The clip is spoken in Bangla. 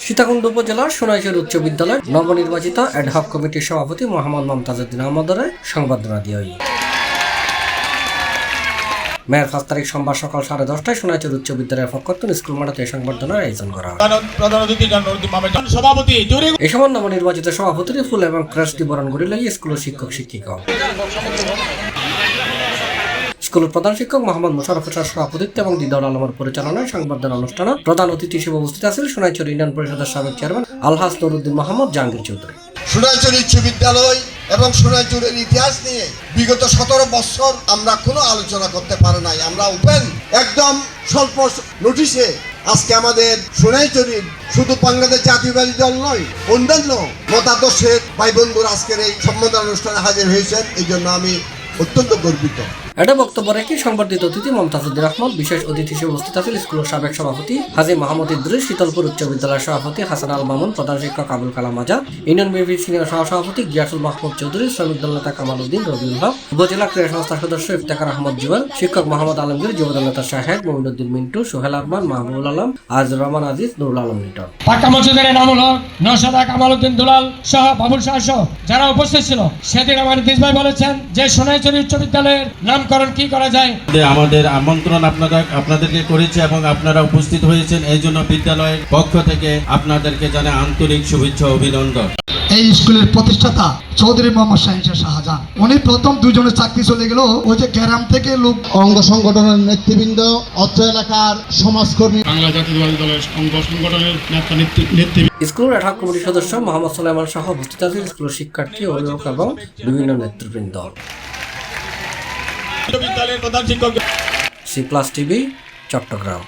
সীতাকুণ্ড উপজেলার সোনাইছড়ি উচ্চ বিদ্যালয়ের নবনির্বাচিত অ্যাডহক কমিটির সভাপতি মোহাম্মদ মমতাজউদ্দিন আহমদের সংবর্ধনা দেওয়া হয়। মেয়ের 5 তারিখ সোমবার সকাল 10:30টায় সোনাইছড়ি উচ্চ বিদ্যালয়ের পক্ষ থেকে স্কুল মাঠে সংবর্ধনার আয়োজন করা হয়। এই সময় নবনির্বাচিত সভাপতির ফুল এবং ক্রেস্ট বরণ করিলে স্কুলের শিক্ষক শিক্ষিকা। স্কুলের প্রধান শিক্ষক মোহাম্মদ মোশাররফ হোসেন সভাপতিত্ব এবং দিদাউল আলমের পরিচালনায় সংবর্ধনা অনুষ্ঠানে প্রধান অতিথি হিসেবে উপস্থিত আছেন সোনাইছড়ি ইউনিয়ন পরিষদের সাবেক চেয়ারম্যান আলহাজ নুরুদ্দিন মোহাম্মদ জাহাঙ্গীর চৌধুরী। সোনাইছড়ি উচ্চ বিদ্যালয় এবং সোনাইছড়ির ইতিহাস নিয়ে বিগত 17 বছর আমরা কোনো আলোচনা করতে পারি নাই। আমরা ওপেন একদম স্বল্প নোটিশে আজকে আমাদের সোনাইছড়ির শুধু বাংলাদেশ জাতীয়বাদী দল নয়, অন্যান্য মতাদর্শের ভাই বন্ধুরা আজকের এই সম্মেলন অনুষ্ঠানে হাজির হয়েছেন, এই জন্য আমি অত্যন্ত গর্বিত। এটা বক্তব্য রেখে সংবর্ধিত অতিথি মমতাজউদ্দিন আহমদ, বিশেষ অতিথি হিসেবে উপস্থিত আছেন স্কুলের সাবেক সভাপতি হাজী মাহমুদ ইদ্রিস, শীতলপুর উচ্চ বিদ্যালয়ের সভাপতি হাসান আল মামুন, প্রধান শিক্ষক Abul Kalam Azad, union BNP senior সহসভাপতি গিয়াসুল মাহমুদ চৌধুরী, শ্রমিক দল নেতা কামাল উদ্দিন রবিউল হক, উপজেলা ক্রীড়া সংস্থার সদস্য ইফতেখার আহমদ জুয়েল, শিক্ষক মোহাম্মদ আলমগীর, যুবদল নেতা শাহেদ, মমিনুদ্দিন মিন্টু, সোহেল আরমান, মাহবুবুল আলম, আজিজুর রহমান আজিজ, নুরুল আলম লিটন, পাকা মসজিদের এনামুল হক, নওশাদা কামাল উদ্দিন দুলাল সহ বাবুল শাহ সহ যারা উপস্থিত ছিল। সেদিন আমার ইদ্রিস ভাই বলেছেন যে সোনাইছড়ি উচ্চ বিদ্যালয়ের নামকরণ কি করা যায়। আমাদের আমন্ত্রণ আপনাদেরকে করেছে এবং আপনারা উপস্থিত হয়েছেন, এই জন্য বিদ্যালয়ের পক্ষ থেকে আপনাদেরকে জানাই আন্তরিক শুভেচ্ছা ও অভিনন্দন। এই স্কুলের প্রতিষ্ঠাতা চৌধুরী মোহাম্মদ শাহজাহান, উনি প্রথম 2 জনের চাকরি চলে গেল। ওই যে গ্রাম থেকে লোক অঙ্গ সংগঠনের নেতৃবৃন্দ, অত্র এলাকার সমাজকর্মী, বাংলা জাতীয়তাবাদী দলের অঙ্গ সংগঠনের নেতৃবৃন্দ, স্কুলের অ্যাডহক কমিটির সদস্য মোহাম্মদ সুলাইমান সহ উপস্থিত আছেন স্কুলের শিক্ষার্থী, অভিভাবক এবং বিভিন্ন নেতৃবৃন্দ। বিদ্যালয়ের প্রধান শিক্ষক। C plus TV, Chittagong.